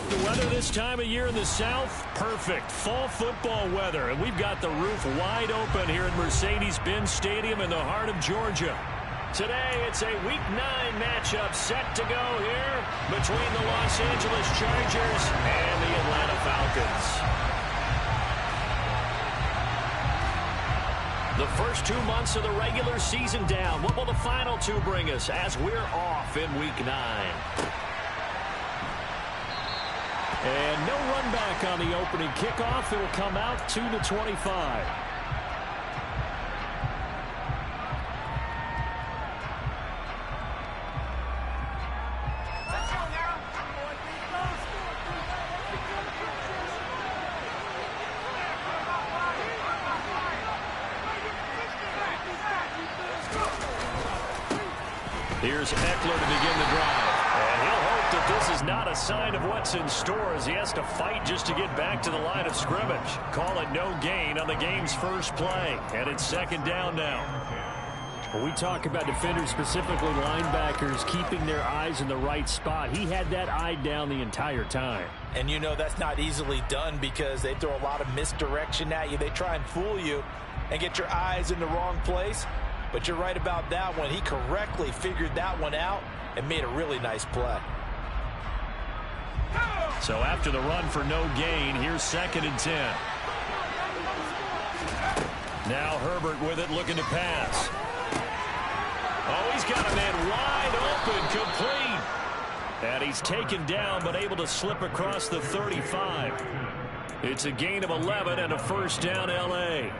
The weather this time of year in the South, perfect. Fall football weather. And we've got the roof wide open here at Mercedes-Benz Stadium in the heart of Georgia. Today, it's a Week 9 matchup set to go here between the Los Angeles Chargers and the Atlanta Falcons. The first 2 months of the regular season down. What will the final 2 bring us as we're off in Week 9? And no run back on the opening kickoff. It'll come out 2-25. Here's Eckler to begin the drive. And he'll hope that this is not a sign of what's in store as he has to fight just to get back to the line of scrimmage. Call it no gain on the game's first play. And it's second down now. When we talk about defenders, specifically linebackers, keeping their eyes in the right spot, he had that eye down the entire time. And you know that's not easily done because they throw a lot of misdirection at you. They try and fool you and get your eyes in the wrong place. But you're right about that one. He correctly figured that one out and made a really nice play. So after the run for no gain, here's 2nd and 10. Now Herbert with it, looking to pass. Oh, he's got a man wide open, complete. And he's taken down, but able to slip across the 35. It's a gain of 11 and a first down, L.A.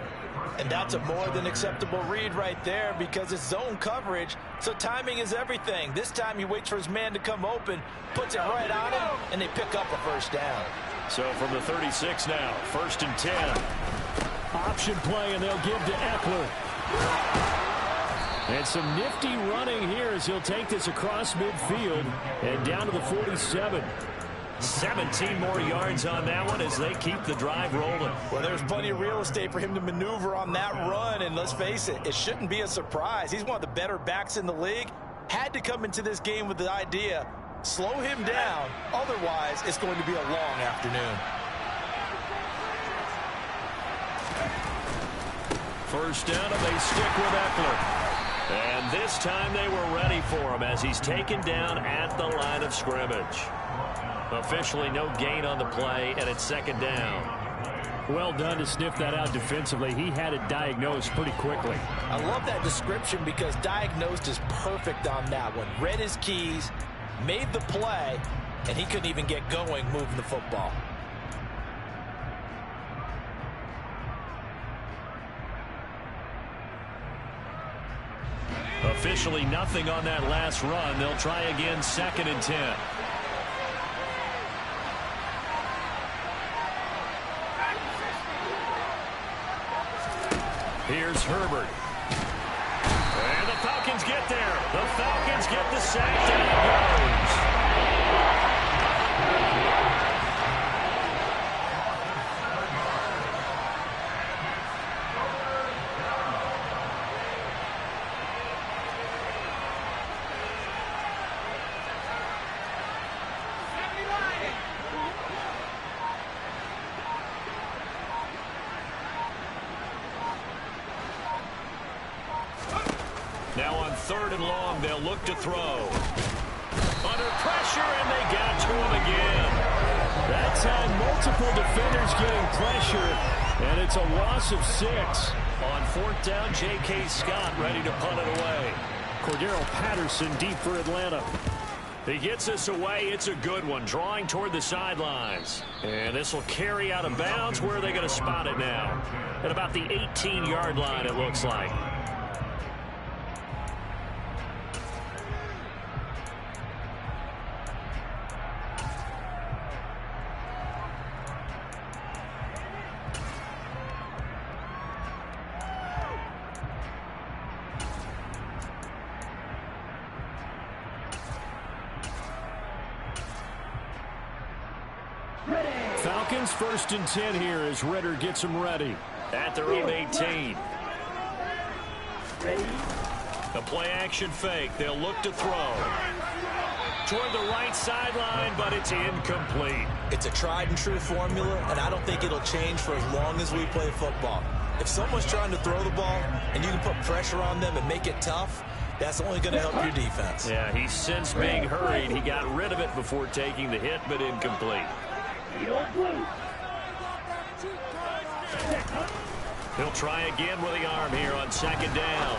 And that's a more than acceptable read right there because it's zone coverage, so timing is everything. This time he waits for his man to come open, puts it right on him, and they pick up a first down. So from the 36 now, 1st and 10. Option play, and they'll give to Eckler. And some nifty running here as he'll take this across midfield and down to the 47. 17 more yards on that one as they keep the drive rolling. Well, there's plenty of real estate for him to maneuver on that run, and let's face it, it shouldn't be a surprise. He's one of the better backs in the league. Had to come into this game with the idea, slow him down, otherwise it's going to be a long afternoon. First down, and they stick with Eckler. And this time they were ready for him as he's taken down at the line of scrimmage. Officially no gain on the play, and it's 2nd down. Well done to sniff that out defensively. He had it diagnosed pretty quickly. I love that description because diagnosed is perfect on that one. Read his keys, made the play, and he couldn't even get going moving the football. Officially nothing on that last run. They'll try again, 2nd and 10. Here's Herbert. And the Falcons get there. The Falcons get the sack. Down it goes. Now on 3rd and long, they'll look to throw. Under pressure, and they got to him again. That time, multiple defenders getting pressure, and it's a loss of 6. On 4th down, J.K. Scott ready to punt it away. Cordero Patterson deep for Atlanta. He gets this away. It's a good one, drawing toward the sidelines. And this will carry out of bounds. Where are they going to spot it now? At about the 18-yard line, it looks like. Falcons 1st and 10 here as Ritter gets them ready at their own 18. A play action fake. They'll look to throw toward the right sideline, but it's incomplete. It's a tried and true formula, and I don't think it'll change for as long as we play football. If someone's trying to throw the ball and you can put pressure on them and make it tough, that's only going to help your defense. Yeah, he's since being hurried. He got rid of it before taking the hit, but incomplete. He'll try again with the arm here on second down.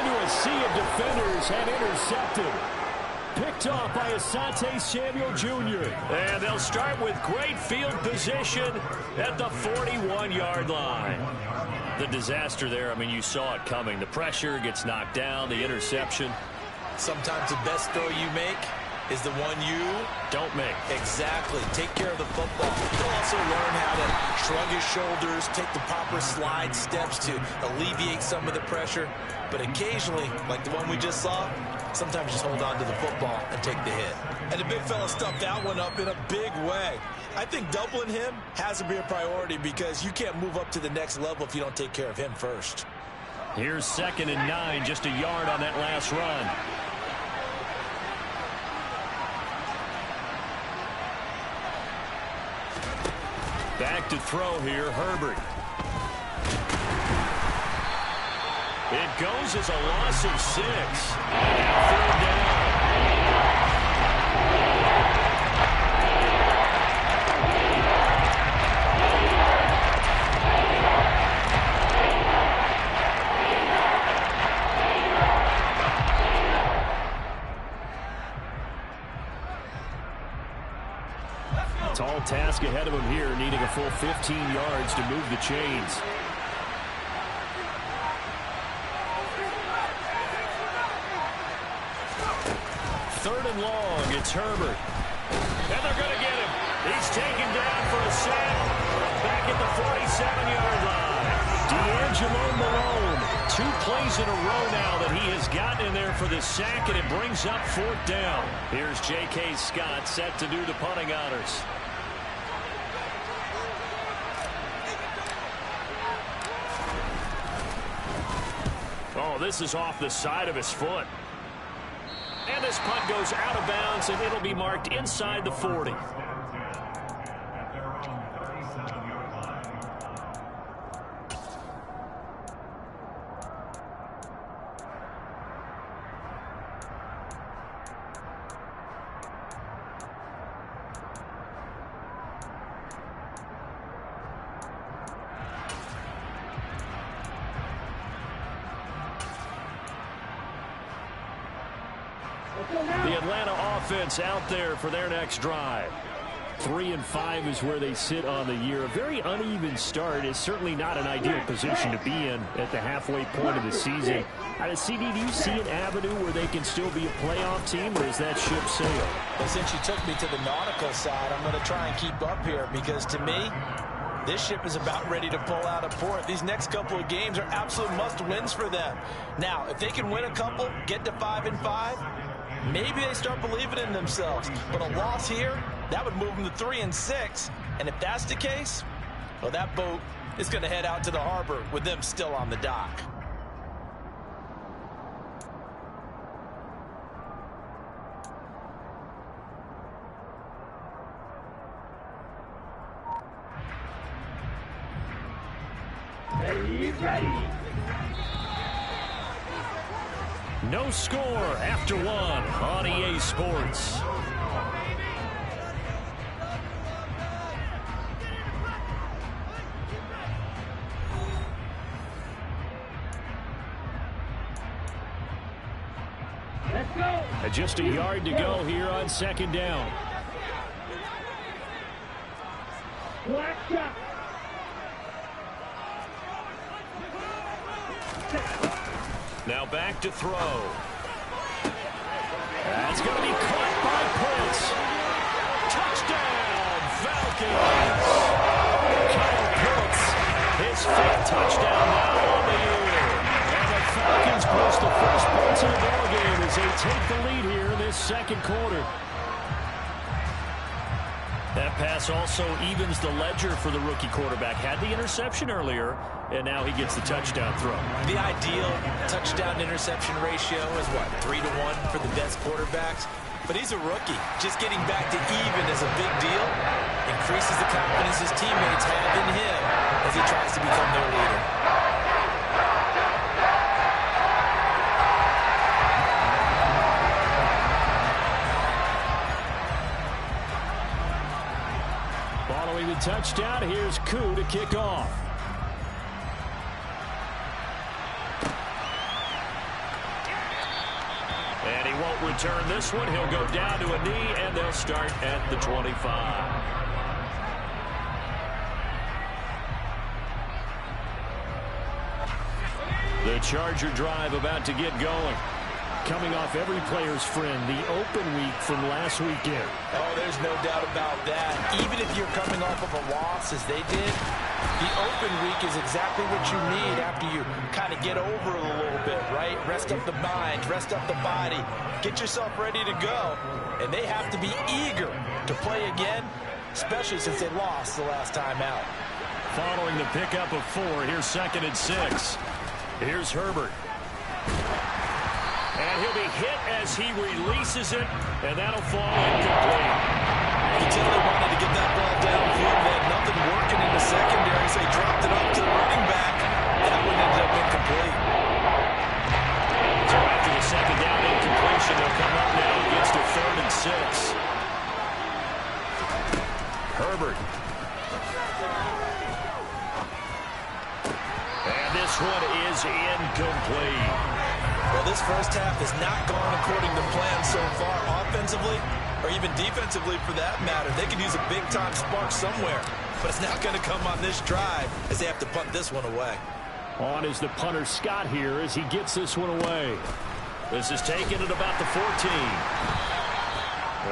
Into a sea of defenders and intercepted. Picked off by Asante Samuel Jr. And they'll start with great field position at the 41-yard line. The disaster there, I mean, you saw it coming. The pressure gets knocked down, the interception. Sometimes the best throw you make is the one you don't make. Exactly. Take care of the football. He'll also learn how to shrug his shoulders, take the proper slide steps to alleviate some of the pressure. But occasionally, like the one we just saw, sometimes just hold on to the football and take the hit. And the big fella stuffed that one up in a big way. I think doubling him has to be a priority because you can't move up to the next level if you don't take care of him first. Here's 2nd and 9, just a yard on that last run. Back to throw here, Herbert. It goes as a loss of 6. Third down. Tall task ahead of him here, needing a full 15 yards to move the chains. Third and long, it's Herbert. And they're going to get him. He's taken down for a sack back at the 47-yard line. D'Angelo Malone, 2 plays in a row now that he has gotten in there for the sack, and it brings up 4th down. Here's J.K. Scott set to do the punting honors. Oh, this is off the side of his foot. And this punt goes out of bounds, and it'll be marked inside the 40. The Atlanta offense out there for their next drive. 3-5 is where they sit on the year. A very uneven start is certainly not an ideal position to be in at the halfway point of the season. CD, do you see an avenue where they can still be a playoff team, or is that ship sailed? Well, since you took me to the nautical side, I'm going to try and keep up here because to me, this ship is about ready to pull out of port. These next couple of games are absolute must-wins for them. Now, if they can win a couple, get to 5-5, maybe they start believing in themselves. But a loss here, that would move them to 3-6. And if that's the case, well, that boat is going to head out to the harbor with them still on the dock. Ready. No score after 1 on EA Sports. Let's go. Just a yard to go here on 2nd down. Black shot. Now back to throw. That's going to be caught by Pitts. Touchdown, Falcons. Kyle Pitts, his 5th touchdown now on the year. And the Falcons push the first points of the ballgame as they take the lead here in this 2nd quarter. That pass also evens the ledger for the rookie quarterback. Had the interception earlier, and now he gets the touchdown throw. The ideal touchdown-interception ratio is what, 3-to-1 for the best quarterbacks? but he's a rookie. Just getting back to even is a big deal. Increases the confidence his teammates have in him as he tries to become their leader. Following the touchdown, here's Koo to kick off. And he won't return this one. He'll go down to a knee, and they'll start at the 25. The Charger drive about to get going. Coming off every player's friend, the open week from last weekend. Oh, there's no doubt about that. Even if you're coming off of a loss as they did, the open week is exactly what you need after you kind of get over it a little bit, right? Rest up the mind, rest up the body, get yourself ready to go. And they have to be eager to play again, especially since they lost the last time out. Following the pickup of 4, here's 2nd and 6. Here's Herbert. And he'll be hit as he releases it, and that'll fall incomplete. You can tell they wanted to get that ball downfield. They had nothing working in the secondary, so he dropped it up to the running back. That one ended up incomplete. So after the 2nd down incompletion, they'll come up now against a 3rd and 6. Herbert. And this one is incomplete. Well, this first half has not gone according to plan so far, offensively or even defensively for that matter. They could use a big-time spark somewhere, but it's not going to come on this drive as they have to punt this one away. On is the punter Scott here as he gets this one away. This is taken at about the 14.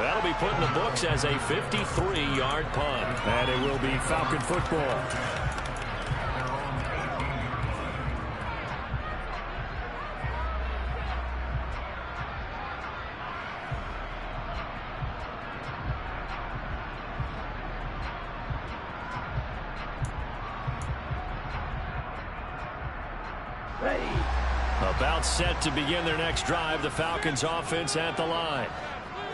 That'll be put in the books as a 53-yard punt. And it will be Falcon football. About set to begin their next drive. The Falcons offense at the line.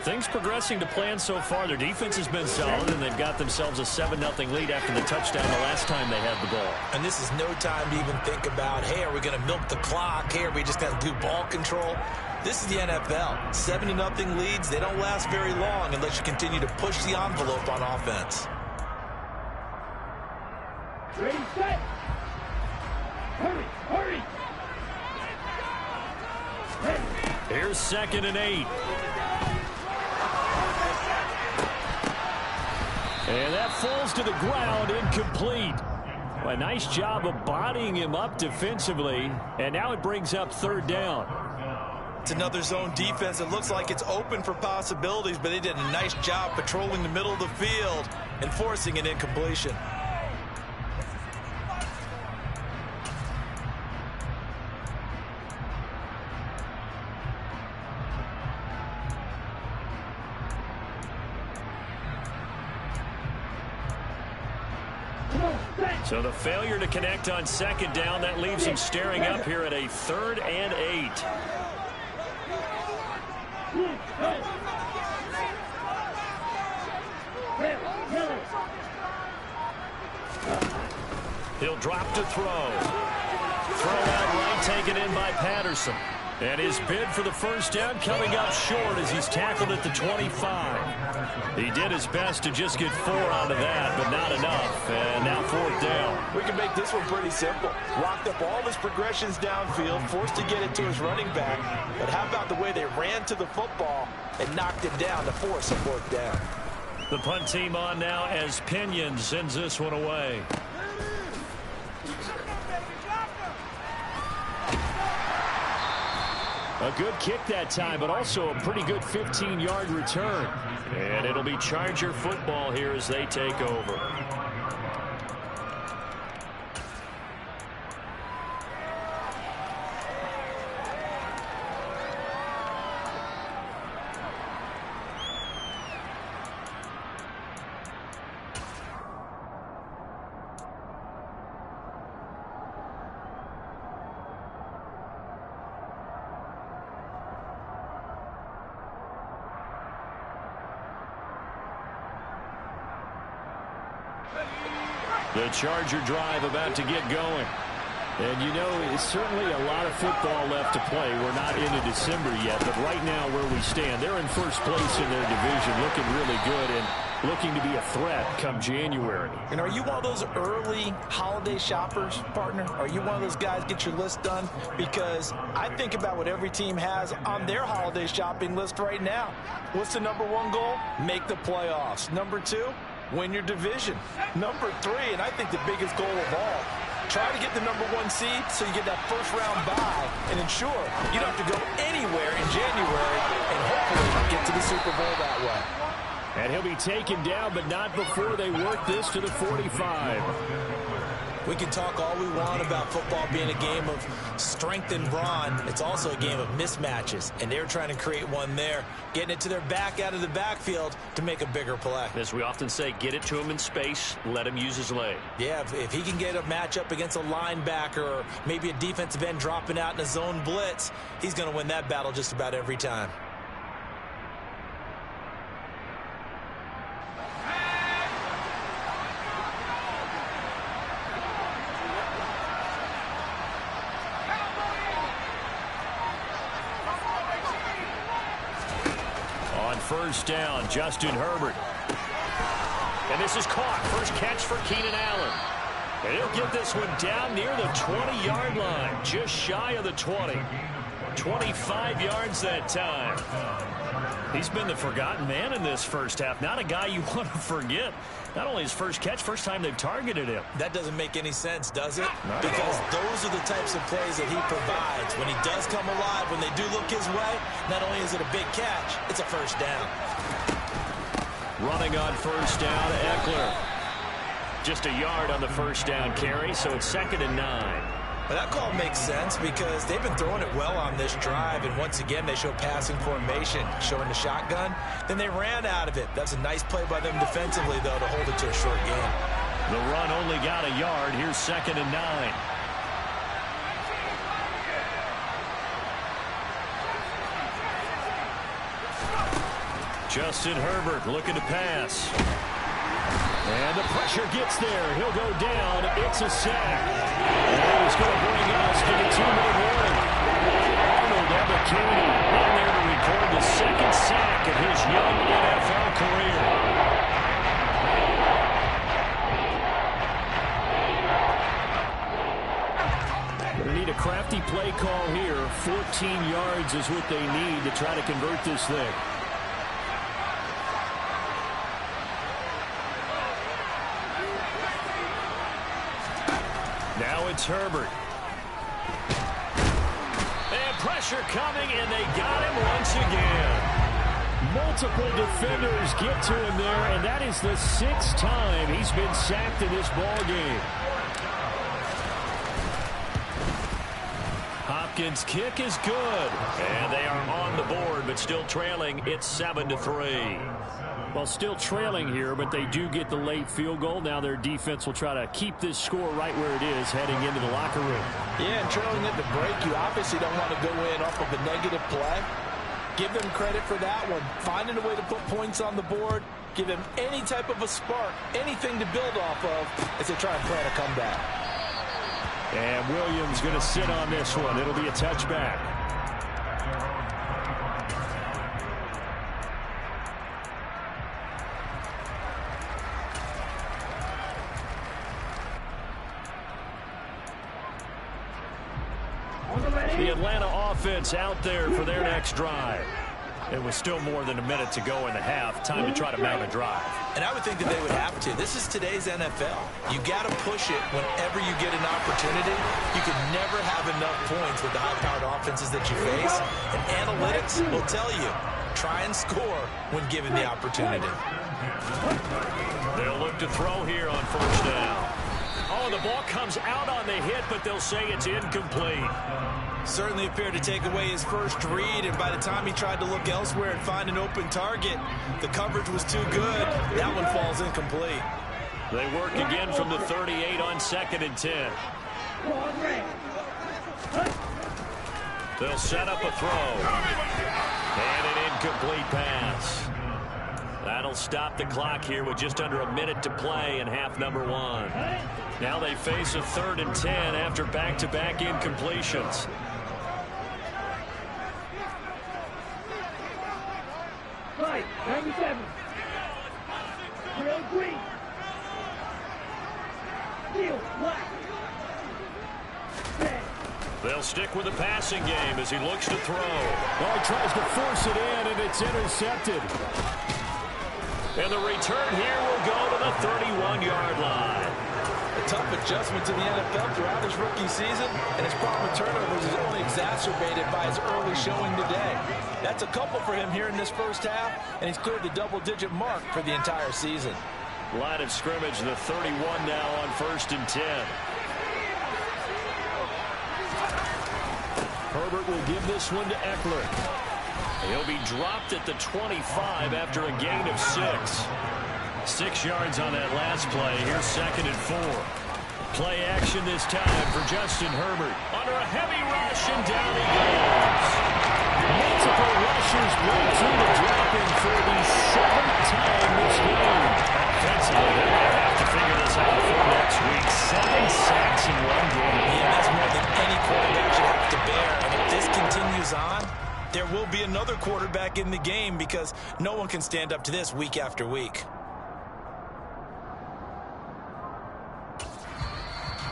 Things progressing to plan so far. Their defense has been solid, and they've got themselves a 7-0 lead after the touchdown the last time they had the ball. And this is no time to even think about, hey, are we going to milk the clock? Hey, are we just going to do ball control? This is the NFL. 70-0 leads, they don't last very long unless you continue to push the envelope on offense. Ready, set. Hurry, hurry. Here's 2nd and 8. And that falls to the ground, incomplete. A nice job of bodying him up defensively, and now it brings up 3rd down. It's another zone defense. It looks like it's open for possibilities, but they did a nice job patrolling the middle of the field and forcing an incompletion. So the failure to connect on 2nd down, that leaves him staring up here at a 3rd and 8. He'll drop to throw. Throw out right, taken in by Patterson. And his bid for the first down coming up short as he's tackled at the 25. He did his best to just get 4 out of that, but not enough. And now 4th down. We can make this one pretty simple. Locked up all his progressions downfield, forced to get it to his running back. But how about the way they ran to the football and knocked him down to force a 4th down? The punt team on now as Pinion sends this one away. A good kick that time, but also a pretty good 15-yard return. And it'll be Charger football here as they take over. The Charger drive about to get going. And, you know, it's certainly a lot of football left to play. We're not into December yet, but right now where we stand, they're in first place in their division, looking really good and looking to be a threat come January. And are you one of those early holiday shoppers, partner? Are you one of those guys get your list done? Because I think about what every team has on their holiday shopping list right now. What's the number one goal? Make the playoffs. Number two, win your division. Number three, and I think the biggest goal of all, try to get the number one seed so you get that first round bye and ensure you don't have to go anywhere in January and hopefully get to the Super Bowl that way. And he'll be taken down, but not before they work this to the 45. We can talk all we want about football being a game of strength and brawn. It's also a game of mismatches, and they're trying to create one there, getting it to their back out of the backfield to make a bigger play. As we often say, get it to him in space, let him use his leg. Yeah, if he can get a matchup against a linebacker or maybe a defensive end dropping out in a zone blitz, he's going to win that battle just about every time. First down, Justin Herbert. And this is caught. First catch for Keenan Allen. And he'll get this one down near the 20-yard line, just shy of the 20. 25 yards that time. He's been the forgotten man in this first half. Not a guy you want to forget. Not only his first catch, first time they've targeted him. That doesn't make any sense, does it? Because those are the types of plays that he provides. When he does come alive, when they do look his way, not only is it a big catch, it's a first down. Running on first down, Eckler. Just a yard on the first down carry, so it's 2nd and 9. Well, that call makes sense because they've been throwing it well on this drive, and once again they show passing formation, showing the shotgun. Then they ran out of it. That's a nice play by them defensively, though, to hold it to a short game. The run only got a yard. Here's 2nd and 9. Justin Herbert looking to pass. And the pressure gets there. He'll go down. It's a sack. And he's going to bring us to the 2-minute warning. Arnold Ebiketie in there to record the 2nd sack of his young NFL career. They need a crafty play call here. 14 yards is what they need to try to convert this thing. Now it's Herbert. And pressure coming, and they got him once again. Multiple defenders get to him there, and that is the 6th time he's been sacked in this ball game. Hopkins' kick is good. And they are on the board, but still trailing. It's 7-3. Well, still trailing here, but they do get the late field goal. Now their defense will try to keep this score right where it is heading into the locker room. Yeah, and trailing at the break, you obviously don't want to go in off of a negative play. Give them credit for that one. Finding a way to put points on the board. Give them any type of a spark, anything to build off of as they try and plan a comeback. And Williams going to sit on this one. It'll be a touchback. The Atlanta offense out there for their next drive. It was still more than a minute to go in the half. Time to try to mount a drive. And I would think that they would have to. This is today's NFL. You got to push it whenever you get an opportunity. You can never have enough points with the high-powered offenses that you face. And analytics will tell you, try and score when given the opportunity. They'll look to throw here on first down. Oh, the ball comes out on the hit, but they'll say it's incomplete. Certainly appeared to take away his first read, and by the time he tried to look elsewhere and find an open target, the coverage was too good. That one falls incomplete. They work again from the 38 on 2nd and 10. They'll set up a throw. And an incomplete pass. That'll stop the clock here with just under a minute to play in half number one. Now they face a 3rd and 10 after back-to-back incompletions. Right, 97. Drill green. Steel black. Red. They'll stick with the passing game as he looks to throw. Oh, he tries to force it in, and it's intercepted. And the return here will go to the 31-yard line. A tough adjustment to the NFL throughout his rookie season, and his problem with turnovers is only exacerbated by his early showing today. That's a couple for him here in this first half, and he's cleared the double-digit mark for the entire season. Line of scrimmage, the 31 now on 1st and 10. Herbert will give this one to Eckler. He'll be dropped at the 25 after a gain of 6. 6 yards on that last play. Here's 2nd and 4. Play action this time for Justin Herbert. Under a heavy rush, and down he goes. Multiple rushers break through the dropping for the 7th time this game. Offensively, they're going to have to figure this out for next week. 7 sacks in one game. Yeah, that's more than any quarterback should have to bear. And if this continues on, there will be another quarterback in the game because no one can stand up to this week after week.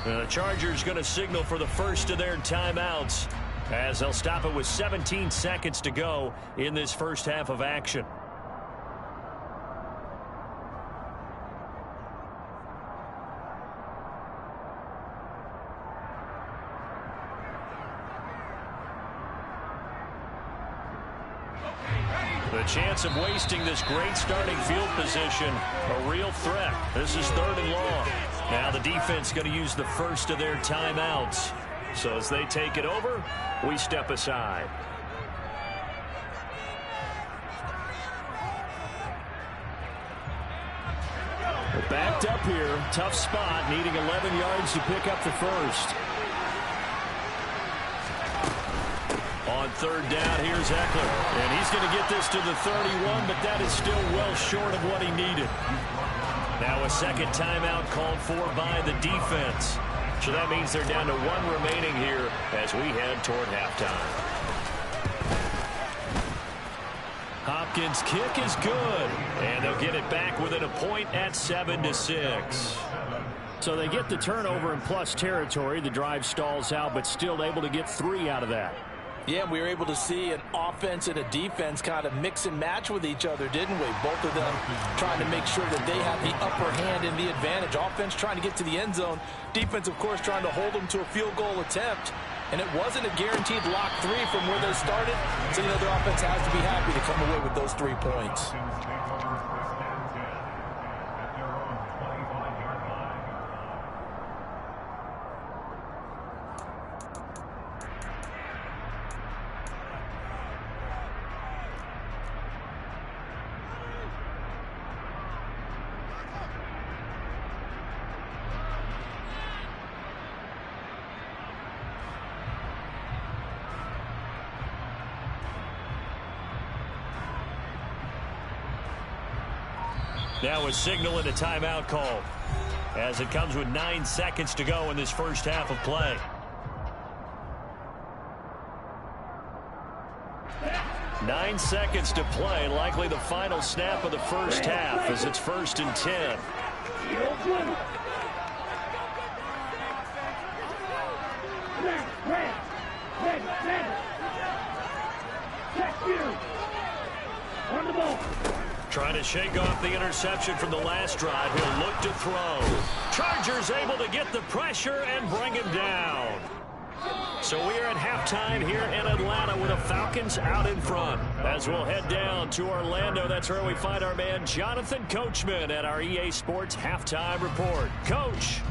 The Chargers going to signal for the first of their timeouts as they'll stop it with 17 seconds to go in this first half of action. The chance of wasting this great starting field position, a real threat. This is 3rd and long. Now the defense going to use the first of their timeouts. So as they take it over, we step aside. We're backed up here. Tough spot, needing 11 yards to pick up the first. On 3rd down, here's Eckler. And he's going to get this to the 31, but that is still well short of what he needed. Now a second timeout called for by the defense. So that means they're down to 1 remaining here as we head toward halftime. Hopkins' kick is good. And they'll get it back within a point at 7-6. So they get the turnover in plus territory. The drive stalls out, but still able to get 3 out of that. Yeah, we were able to see an offense and a defense kind of mix and match with each other, didn't we? Both of them trying to make sure that they have the upper hand and the advantage. Offense trying to get to the end zone. Defense, of course, trying to hold them to a field goal attempt. And it wasn't a guaranteed lock 3 from where they started. So, you know, their offense has to be happy to come away with those 3 points. Now a signal and a timeout call as it comes with 9 seconds to go in this first half of play. Nine seconds to play, likely the final snap of the first half as it's 1st and 10. On the ball. Trying to shake off the interception from the last drive. He'll look to throw. Chargers able to get the pressure and bring him down. So we are at halftime here in Atlanta with the Falcons out in front. As we'll head down to Orlando, that's where we find our man Jonathan Coachman at our EA Sports Halftime Report. Coach.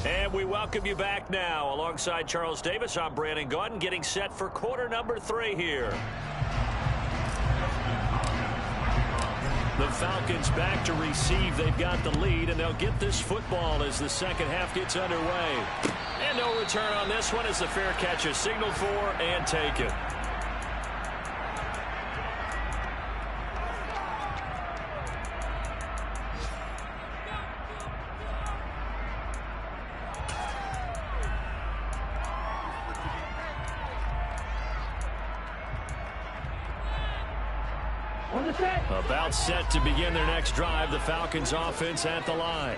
And we welcome you back now. Alongside Charles Davis, I'm Brandon Gaudin, getting set for quarter number 3 here. The Falcons back to receive. They've got the lead, and they'll get this football as the second half gets underway. And no return on this one as the fair catch is signaled for and taken. About set to begin their next drive, the Falcons offense at the line.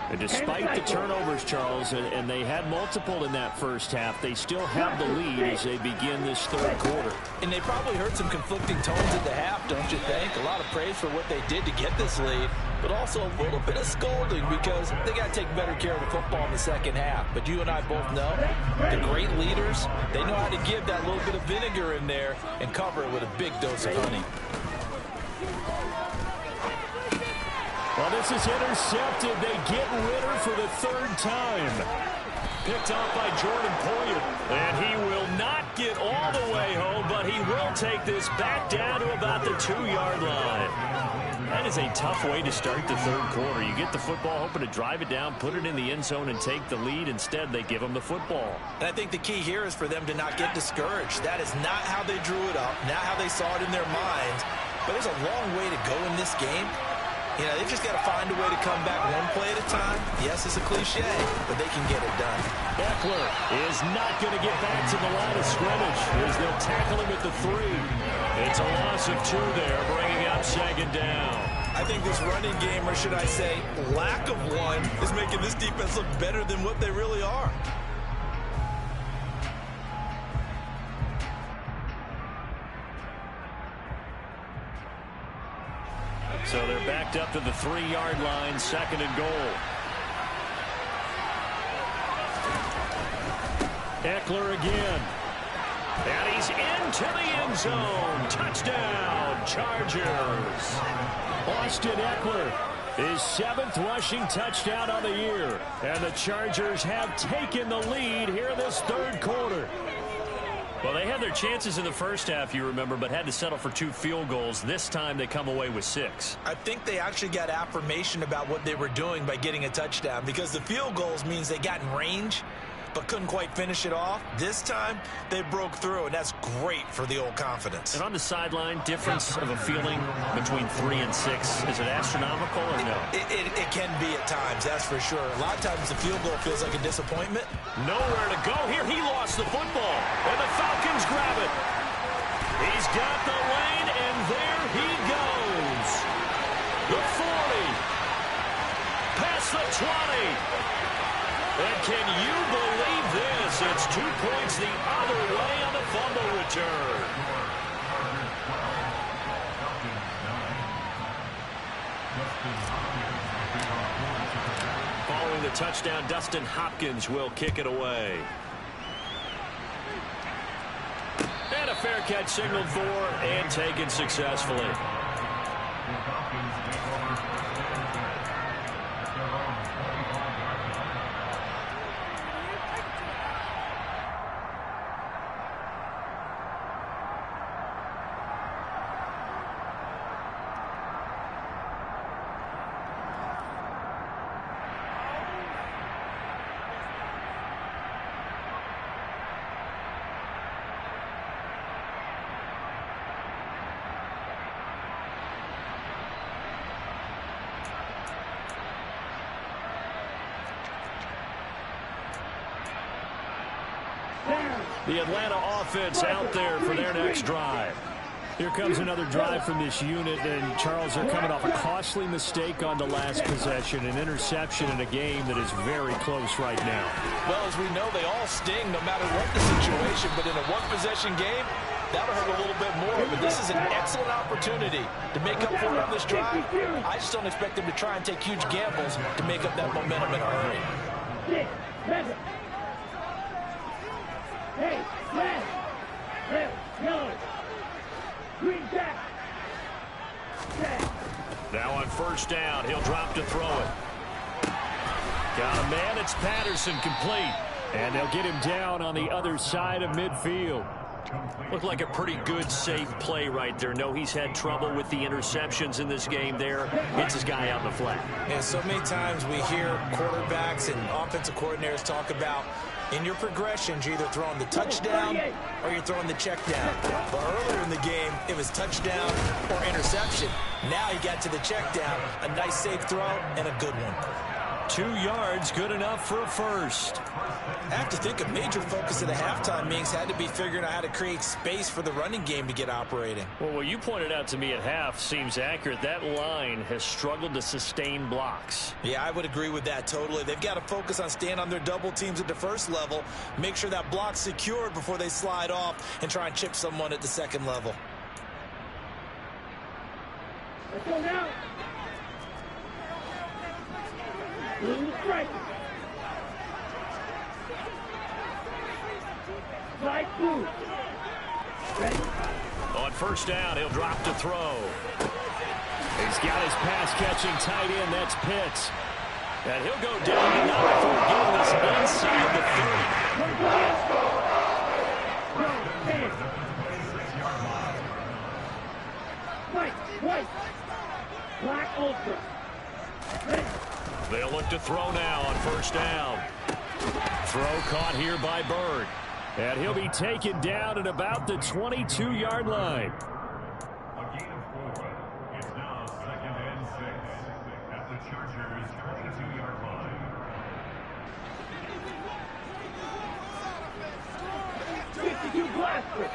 And despite the turnovers, Charles, and they had multiple in that first half, they still have the lead as they begin this third quarter. And they probably heard some conflicting tones at the half, don't you think? A lot of praise for what they did to get this lead, but also a little bit of scolding because they got to take better care of the football in the second half. But you and I both know the great leaders, they know how to give that little bit of vinegar in there and cover it with a big dose of honey. Well, this is intercepted. They get Ritter for the third time. Picked off by Jordan Poyer. And he will not get all the way home, but he will take this back down to about the 2-yard line. That is a tough way to start the third quarter. You get the football, hoping to drive it down, put it in the end zone, and take the lead. Instead, they give them the football. And I think the key here is for them to not get discouraged. That is not how they drew it up, not how they saw it in their minds. But there's a long way to go in this game. You know, they've just got to find a way to come back one play at a time. Yes, it's a cliche, but they can get it done. Eckler is not going to get back to the line of scrimmage as they'll tackle him at the 3. It's a loss of 2 there, bringing up second down. I think this running game, or should I say lack of one, is making this defense look better than what they really are. So they're backed up to the 3-yard line, second and goal. Eckler again. And he's into the end zone. Touchdown, Chargers. Austin Eckler, his 7th rushing touchdown on the year. And the Chargers have taken the lead here in this third quarter. Well, they had their chances in the first half, you remember, but had to settle for 2 field goals. This time they come away with 6. I think they actually got affirmation about what they were doing by getting a touchdown, because the field goals means they got in range but couldn't quite finish it off. This time they broke through, and that's great for the old confidence. And on the sideline, difference of a feeling between 3 and 6, is it astronomical or no? It can be at times, that's for sure. A lot of times the field goal feels like a disappointment. Nowhere to go here. He lost the football, and the Falcons grab it. He's got the lane, and there he goes. The 40, past the 20. And can you believe this? It's 2 points the other way on the fumble return. Following the touchdown, Dustin Hopkins will kick it away. And a fair catch signaled for and taken successfully. The Atlanta offense out there for their next drive. Here comes another drive from this unit, and Charles, are coming off a costly mistake on the last possession, an interception in a game that is very close right now. Well, as we know, they all sting no matter what the situation, but in a one-possession game, that'll hurt a little bit more. But this is an excellent opportunity to make up for it on this drive. I just don't expect them to try and take huge gambles to make up that momentum in a hurry. 6, 7. Hey, red, red, yellow, green jack. Now on first down, he'll drop to throw it. Got a man, it's Patterson, complete. And they'll get him down on the other side of midfield. Looked like a pretty good, safe play right there. No, he's had trouble with the interceptions in this game there. Hits his guy out in the flat. And so many times we hear quarterbacks and offensive coordinators talk about in your progressions, you're either throwing the touchdown or you're throwing the check down. But earlier in the game, it was touchdown or interception. Now he got to the check down. A nice safe throw and a good one. 2 yards, good enough for a first. I have to think a major focus of the halftime meetings had to be figuring out how to create space for the running game to get operating. Well, what you pointed out to me at half seems accurate. That line has struggled to sustain blocks. Yeah, I would agree with that totally. They've got to focus on staying on their double teams at the first level, make sure that block's secured before they slide off and try and chip someone at the second level. Let's go now. Blue strike. Slide blue. Ready? On first down, he'll drop to throw. He's got his pass-catching tight end. That's Pitts. And he'll go down to number 4, getting this inside the 30. White. Black ultra. Ready? They'll look to throw now on first down. Throw caught here by Bird. And he'll be taken down at about the 22-yard line. A gain of 4. It's now 2nd and 6 at the Chargers' 22-yard line. 52 blaster.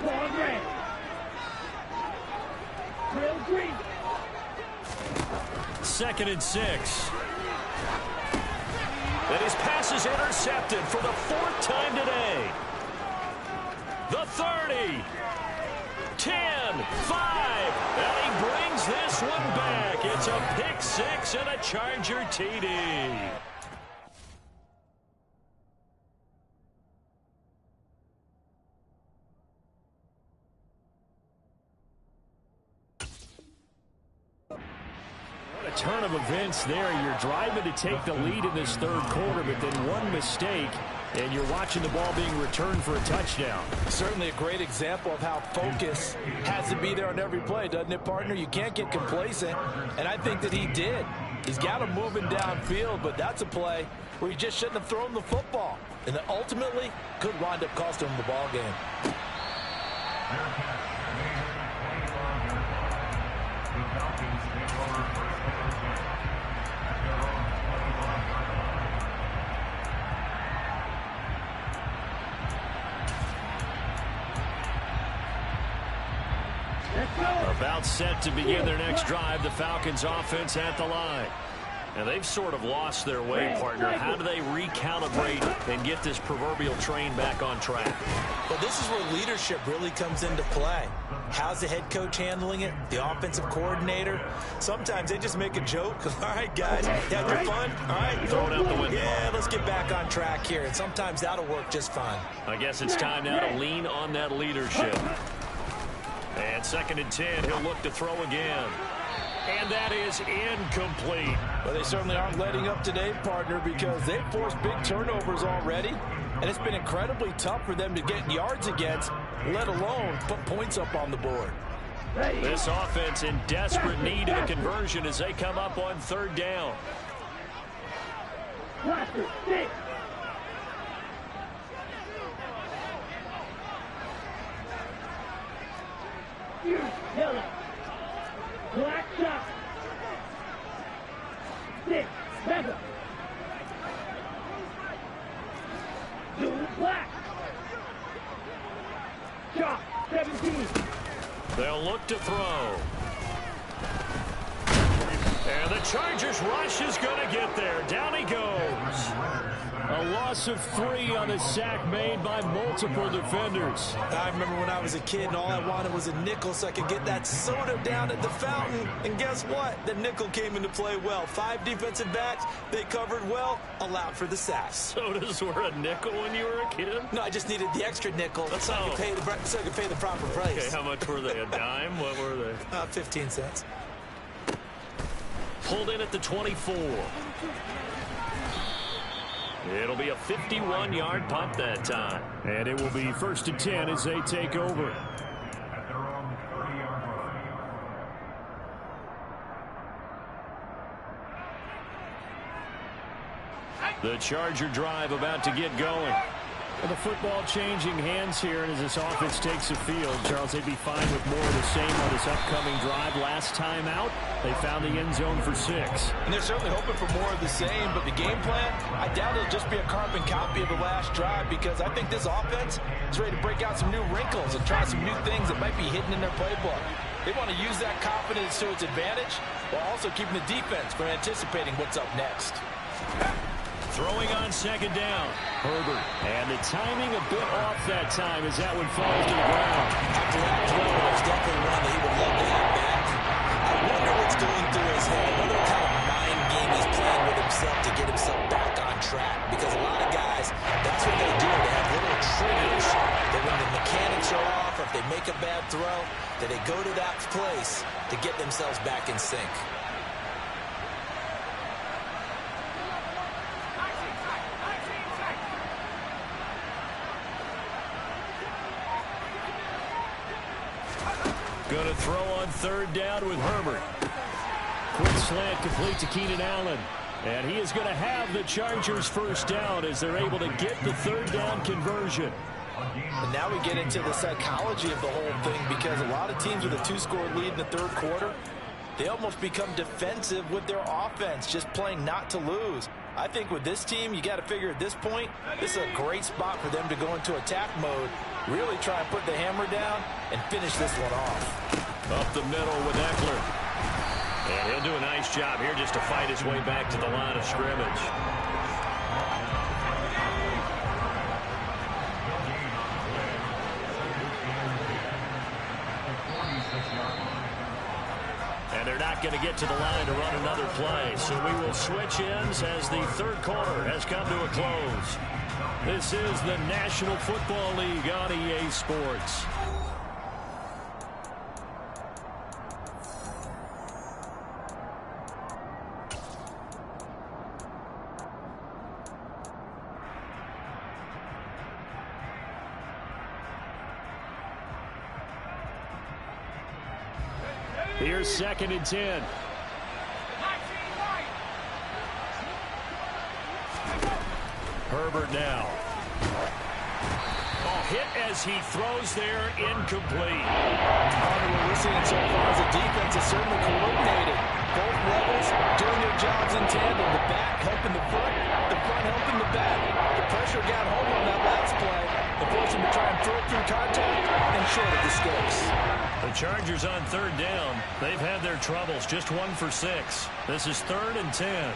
Ball red. Real green. 2nd and 6. And his pass is intercepted for the 4th time today. The 30. 10, 5. And he brings this one back. It's a pick 6 and a Charger TD. Turn of events there. You're driving to take the lead in this 3rd quarter, but then one mistake, and you're watching the ball being returned for a touchdown. Certainly a great example of how focus has to be there on every play, doesn't it, partner? You can't get complacent, and I think that he did. He's got him moving downfield, but that's a play where he just shouldn't have thrown the football, and that ultimately could wind up costing him the ball game. About set to begin their next drive, the Falcons offense at the line. And they've sort of lost their way, partner. How do they recalibrate and get this proverbial train back on track? Well, this is where leadership really comes into play. How's the head coach handling it? The offensive coordinator? Sometimes they just make a joke. All right, guys, you had your fun? All right, throw it out the window. Yeah, let's get back on track here. And sometimes that'll work just fine. I guess it's time now to lean on that leadership. And 2nd and 10, he'll look to throw again. And that is incomplete. Well, they certainly aren't letting up today, partner, because they've forced big turnovers already. And it's been incredibly tough for them to get yards against, let alone put points up on the board. This offense in desperate need of a conversion as they come up on 3rd down. Blaster, 6. Yellow. Black shot. 6. Mega. Blue black. Shot. 17. They'll look to throw. And the Chargers rush is going to get there. Down he goes. A loss of 3 on a sack made by multiple defenders. I remember when I was a kid and all I wanted was a nickel so I could get that soda down at the fountain. And guess what? The nickel came into play well. 5 defensive backs, they covered well, allowed for the sacks. Sodas were a nickel when you were a kid? No, I just needed the extra nickel so I could pay the proper price. Okay, how much were they? A dime? What were they? 15 cents. pulled in at the 24. It'll be a 51-yard punt that time. And it will be 1st and 10 as they take over. At their own 30-yard line. The Charger drive about to get going. Well, the football changing hands here, and as this offense takes the field, Charles, they'd be fine with more of the same on this upcoming drive. Last time out, they found the end zone for 6. And they're certainly hoping for more of the same, but the game plan, I doubt it'll just be a carbon copy of the last drive, because I think this offense is ready to break out some new wrinkles and try some new things that might be hidden in their playbook. They want to use that confidence to its advantage while also keeping the defense from anticipating what's up next. Throwing on 2nd down. Herbert. And the timing a bit off that time as that one falls to the ground. After that throw, there's definitely one that he would love to have back. I wonder what's going through his head. I wonder what kind of mind game he's playing with himself to get himself back on track. Because a lot of guys, that's what they do. They have little triggers that when the mechanics are off or if they make a bad throw, that they go to that place to get themselves back in sync. Going to throw on 3rd down with Herbert. Quick slant complete to Keenan Allen. And he is going to have the Chargers 1st down as they're able to get the 3rd down conversion. And now we get into the psychology of the whole thing, because a lot of teams with a 2-score lead in the 3rd quarter, they almost become defensive with their offense, just playing not to lose. I think with this team, you got to figure at this point, this is a great spot for them to go into attack mode, really try and put the hammer down and finish this one off. Up the middle with Eckler. And he'll do a nice job here just to fight his way back to the line of scrimmage. And they're not going to get to the line to run another play. So we will switch ends as the 3rd quarter has come to a close. This is the National Football League on EA Sports. Here's 2nd and 10. Herbert now. Oh, hit as he throws there, incomplete. What we're seeing so far is the defense is certainly coordinated. Both levels doing their jobs in tandem. The back helping the front helping the back. The pressure got home on that last play. The force him to try and throw through contact and short of the sticks. The Chargers on 3rd down. They've had their troubles, just 1 for 6. This is 3rd and 10.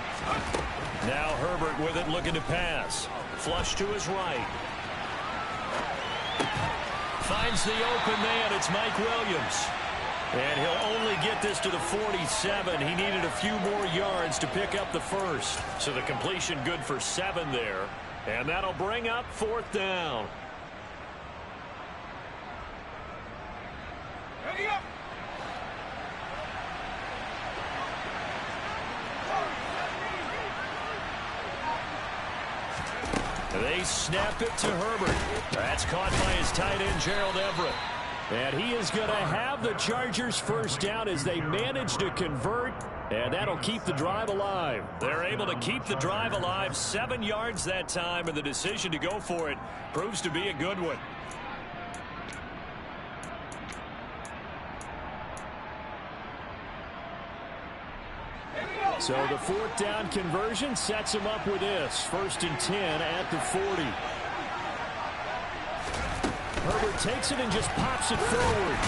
Now Herbert with it, looking to pass. Flush to his right. Finds the open man. It's Mike Williams. And he'll only get this to the 47. He needed a few more yards to pick up the 1st. So the completion good for 7 there. And that'll bring up 4th down. They snap it to Herbert. That's caught by his tight end, Gerald Everett. And he is going to have the Chargers 1st down as they manage to convert. And that'll keep the drive alive. They're able to keep the drive alive, 7 yards that time, and the decision to go for it proves to be a good one. So the 4th down conversion sets him up with this. 1st and 10 at the 40. Herbert takes it and just pops it forward.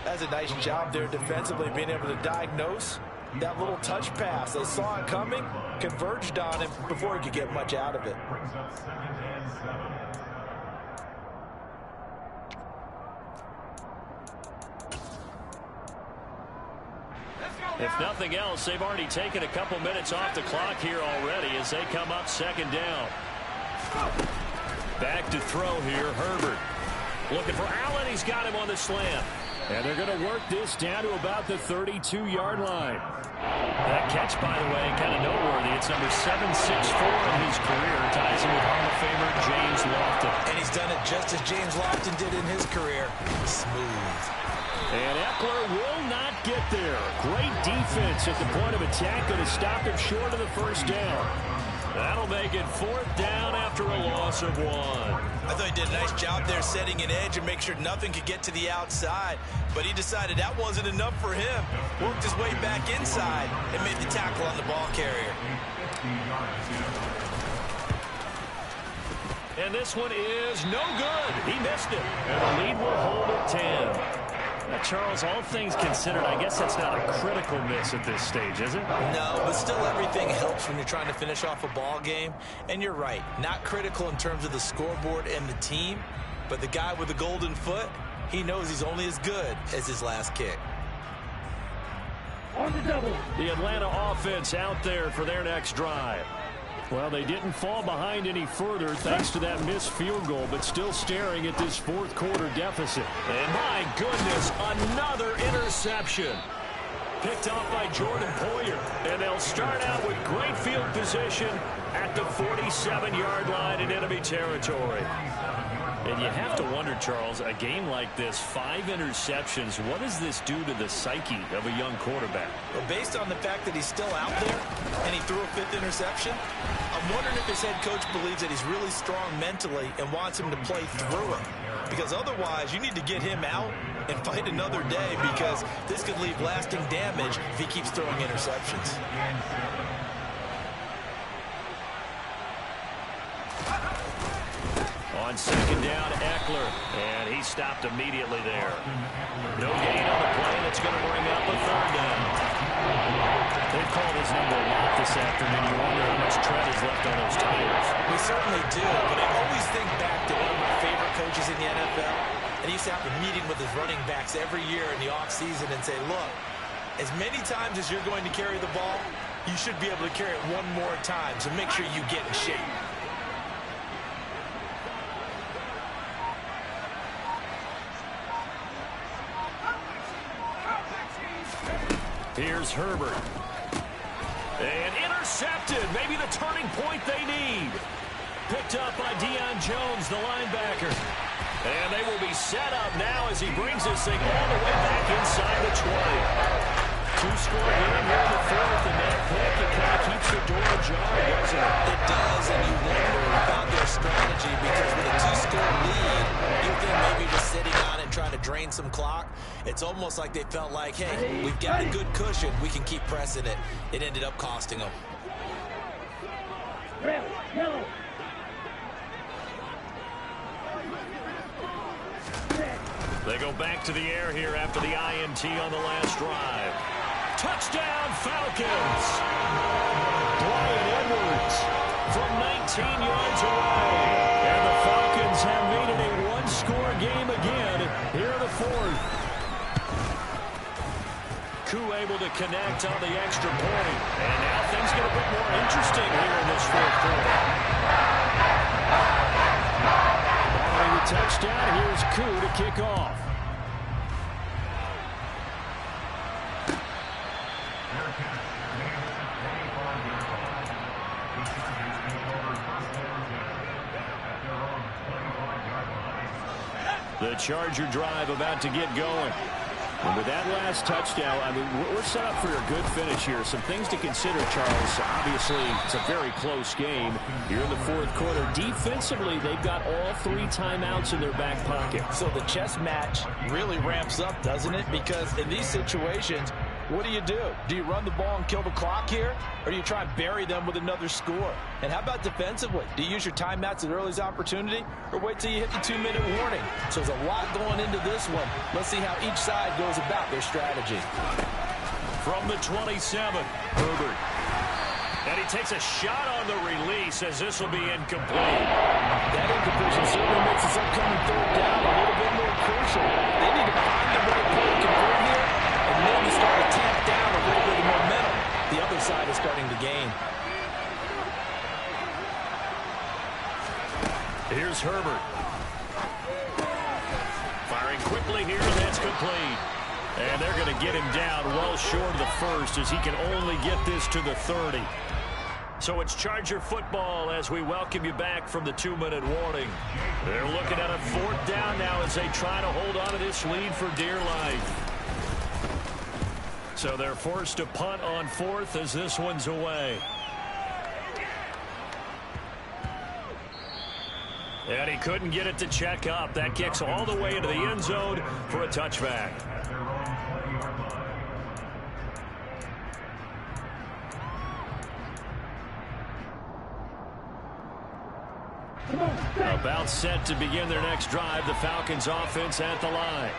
That's a nice job there defensively, being able to diagnose that little touch pass. They saw it coming, converged on him before he could get much out of it. Brings up 2nd and 7. If nothing else, they've already taken a couple minutes off the clock here already as they come up 2nd down. Back to throw here, Herbert. Looking for Allen. He's got him on the slant. And they're going to work this down to about the 32-yard line. That catch, by the way, kind of noteworthy. It's number 764 in his career. Ties him with Hall of Famer James Lofton. And he's done it just as James Lofton did in his career. Smooth. And Eckler will not get there. Great defense at the point of attack. Going to stop him short of the first down. That'll make it 4th down after a loss of 1. I thought he did a nice job there setting an edge and make sure nothing could get to the outside. But he decided that wasn't enough for him. Worked his way back inside and made the tackle on the ball carrier. And this one is no good. He missed it. And the lead will hold at 10. Charles, all things considered, I guess that's not a critical miss at this stage, is it? No, but still everything helps when you're trying to finish off a ball game. And you're right, not critical in terms of the scoreboard and the team, but the guy with the golden foot, he knows he's only as good as his last kick. On the double. The Atlanta offense out there for their next drive. Well, they didn't fall behind any further thanks to that missed field goal, but still staring at this 4th quarter deficit. And my goodness, another interception. Picked off by Jordan Poyer. And they'll start out with great field position at the 47-yard line in enemy territory. And you have to wonder, Charles, a game like this, 5 interceptions, what does this do to the psyche of a young quarterback? Well, based on the fact that he's still out there and he threw a 5th interception, I'm wondering if his head coach believes that he's really strong mentally and wants him to play through it. Because otherwise, you need to get him out and fight another day, because this could leave lasting damage if he keeps throwing interceptions. On 2nd down, Eckler, and he stopped immediately there. No gain on the play. That's going to bring up a 3rd down. They've called his number a lot this afternoon. You wonder how much tread is left on those tires. We certainly do, but I always think back to one of my favorite coaches in the NFL, and he used to have a meeting with his running backs every year in the offseason and say, look, as many times as you're going to carry the ball, you should be able to carry it one more time, so make sure you get in shape. Here's Herbert. And intercepted. Maybe the turning point they need. Picked up by Deion Jones, the linebacker. And they will be set up now as he brings this thing all the way back inside the 20. 2-score game here in the 4th, and that pick, it kind of keeps the door ajar, doesn't it? It does, and you wonder about their strategy, because with a 2-score lead, you think maybe just sitting on it trying to drain some clock. It's almost like they felt like, hey, we've got a good cushion. We can keep pressing it. It ended up costing them. Red, yellow. They go back to the air here after the INT on the last drive. Touchdown, Falcons! Brian Edwards from 19 yards away. And the Falcons have made it a 1-score game again here in the 4th. Koo able to connect on the extra point. And now things get a bit more interesting here in this 4th quarter. Following the touchdown, here's Koo to kick off. The Charger drive about to get going. And with that last touchdown, I mean, we're set up for a good finish here. Some things to consider, Charles. Obviously, it's a very close game here in the 4th quarter. Defensively, they've got all 3 timeouts in their back pocket. So the chess match really ramps up, doesn't it? Because in these situations, what do? Do you run the ball and kill the clock here? Or do you try and bury them with another score? And how about defensively? Do you use your timeouts at earliest opportunity? Or wait till you hit the 2-minute warning? So there's a lot going into this one. Let's see how each side goes about their strategy. From the 27, Herbert. And he takes a shot on the release as this will be incomplete. That incompletion certainly makes this upcoming 3rd down a little bit more crucial. They need to find the right play to convert here, and maybe start to tamp down a little bit of momentum. The other side is starting to gain. Here's Herbert. Firing quickly here, and that's complete. And they're going to get him down well short of the first as he can only get this to the 30. So it's Charger football as we welcome you back from the 2-minute warning. They're looking at a 4th down now as they try to hold on to this lead for dear life. So they're forced to punt on 4th as this one's away. And he couldn't get it to check up. That kicks all the way into the end zone for a touchback. About set to begin their next drive. The Falcons offense at the line.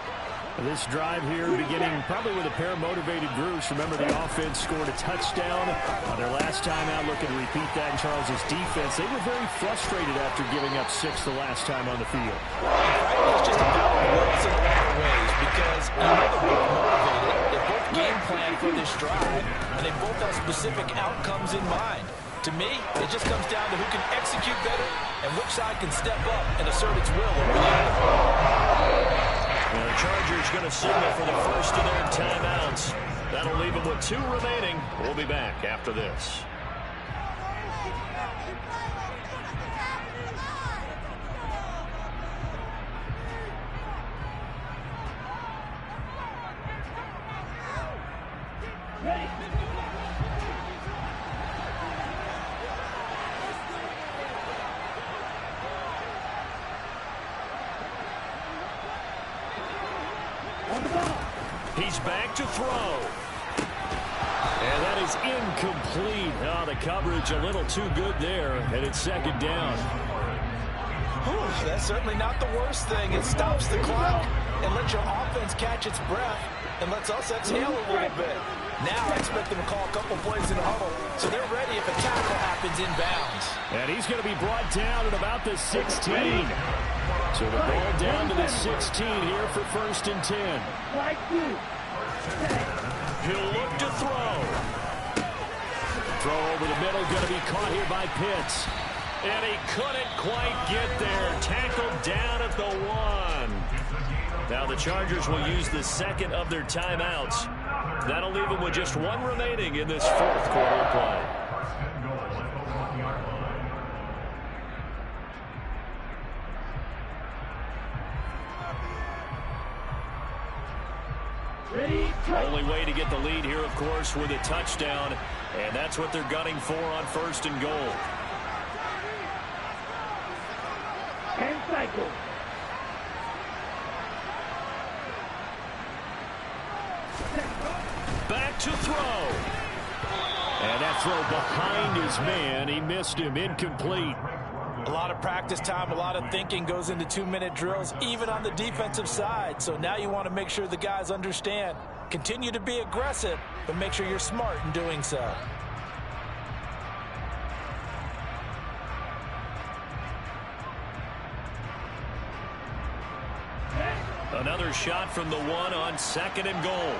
This drive here beginning probably with a pair of motivated groups. Remember, the offense scored a touchdown on their last time out. Looking to repeat that in Charles' defense. They were very frustrated after giving up 6 the last time on the field. Frankly, it's just about works in a lot of ways because they're both motivated. They both game plan for this drive, and they both have specific outcomes in mind. To me, it just comes down to who can execute better and which side can step up and assert its will over the other. And the Chargers going to signal for the first of their timeouts. That'll leave them with 2 remaining. We'll be back after this. He's back to throw. And that is incomplete. Oh, the coverage a little too good there, and it's 2nd down. Whew, that's certainly not the worst thing. It stops the clock and lets your offense catch its breath and lets us exhale a little bit. Now I expect them to call a couple plays in the huddle so they're ready if a tackle happens inbounds. And he's going to be brought down at about the 16. So the ball down to the 16 here for 1st and 10. He'll look to throw. Throw over the middle, going to be caught here by Pitts. And he couldn't quite get there. Tackled down at the 1. Now the Chargers will use the 2nd of their timeouts. That'll leave them with just 1 remaining in this 4th quarter of play. Only way to get the lead here, of course, with a touchdown. And that's what they're gunning for on 1st and goal. And cycle. Back to throw. And that throw behind his man. He missed him. Incomplete. A lot of practice time, a lot of thinking goes into 2-minute drills, even on the defensive side. So now you want to make sure the guys understand. Continue to be aggressive, but make sure you're smart in doing so. Another shot from the 1 on 2nd and goal.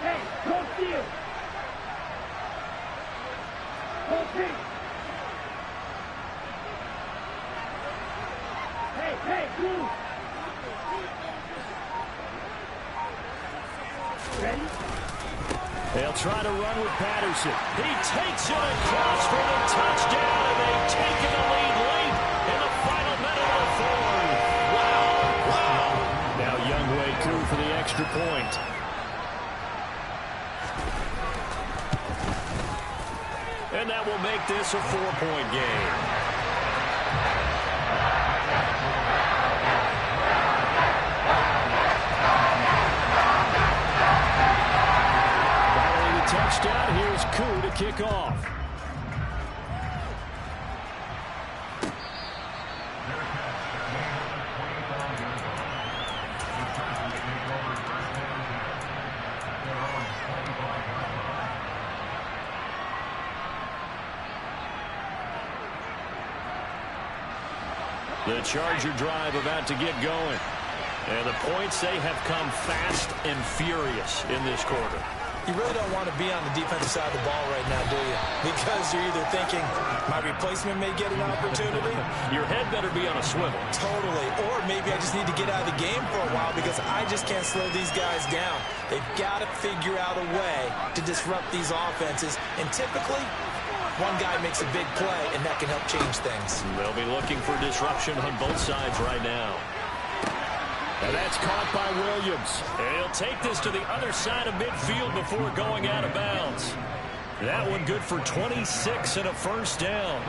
Hey, go steal. Go pick. Hey, move. Ready? They'll try to run with Patterson. He takes it across for the touchdown, and they've taken the lead late in the final minute of the 4th. Wow. Now Younghoe through for the extra point. And that will make this a 4-point game. Touchdown. Here's Koo to kick off. The Charger drive about to get going. And the points, they have come fast and furious in this quarter. You really don't want to be on the defensive side of the ball right now, do you? Because you're either thinking, my replacement may get an opportunity. Your head better be on a swivel. Totally. Or maybe I just need to get out of the game for a while because I just can't slow these guys down. They've got to figure out a way to disrupt these offenses. And typically, one guy makes a big play, and that can help change things. They'll be looking for disruption on both sides right now. And that's caught by Williams. And he'll take this to the other side of midfield before going out of bounds. That one good for 26 and a first down.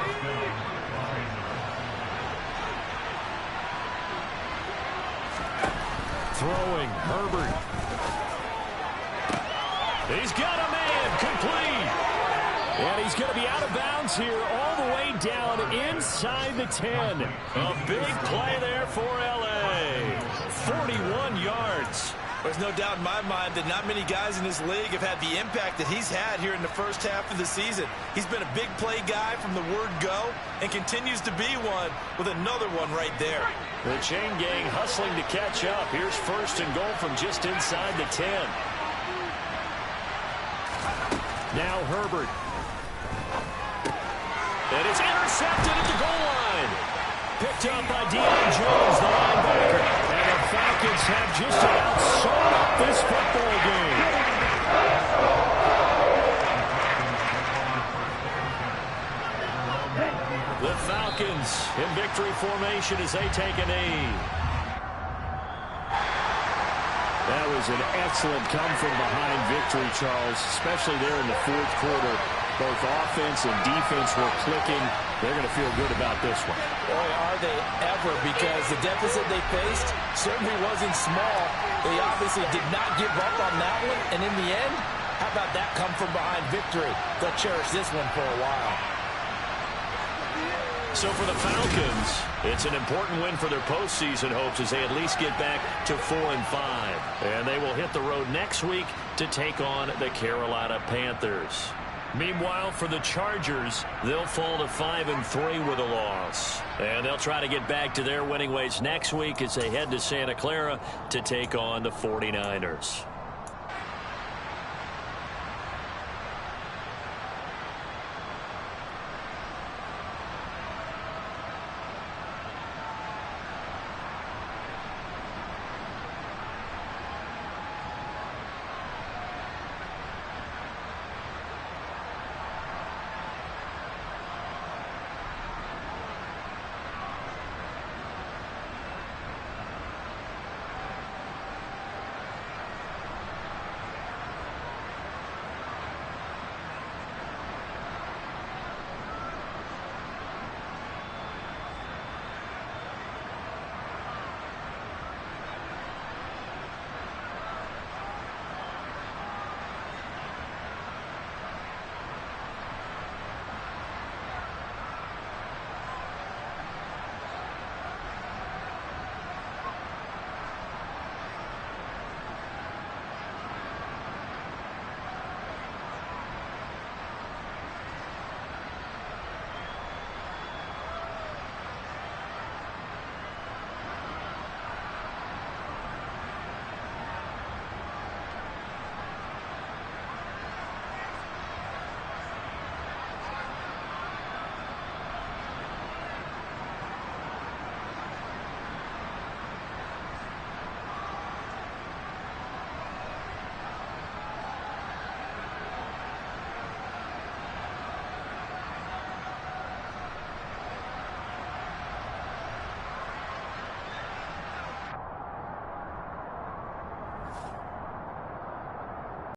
Throwing, Herbert. He's got a man, complete. And he's going to be out of bounds here all the way down inside the 10. A big play there for L.A. 41 yards. There's no doubt in my mind that not many guys in this league have had the impact that he's had here in the first half of the season. He's been a big play guy from the word go and continues to be one with another one right there. The chain gang hustling to catch up. Here's first and goal from just inside the 10. Now Herbert. And it's intercepted at the goal line. Picked up by Deion Jones, the linebacker. And the Falcons have just about sewn up this football game. The Falcons in victory formation as they take a knee. That was an excellent come-from-behind victory, Charles, especially there in the fourth quarter. Both offense and defense were clicking. They're going to feel good about this one. Boy, are they ever, because the deficit they faced certainly wasn't small. They obviously did not give up on that one, and in the end, how about that come-from-behind victory? They'll cherish this one for a while. So for the Falcons, it's an important win for their postseason hopes as they at least get back to 4-5. And they will hit the road next week to take on the Carolina Panthers. Meanwhile, for the Chargers, they'll fall to 5-3 with a loss. And they'll try to get back to their winning ways next week as they head to Santa Clara to take on the 49ers.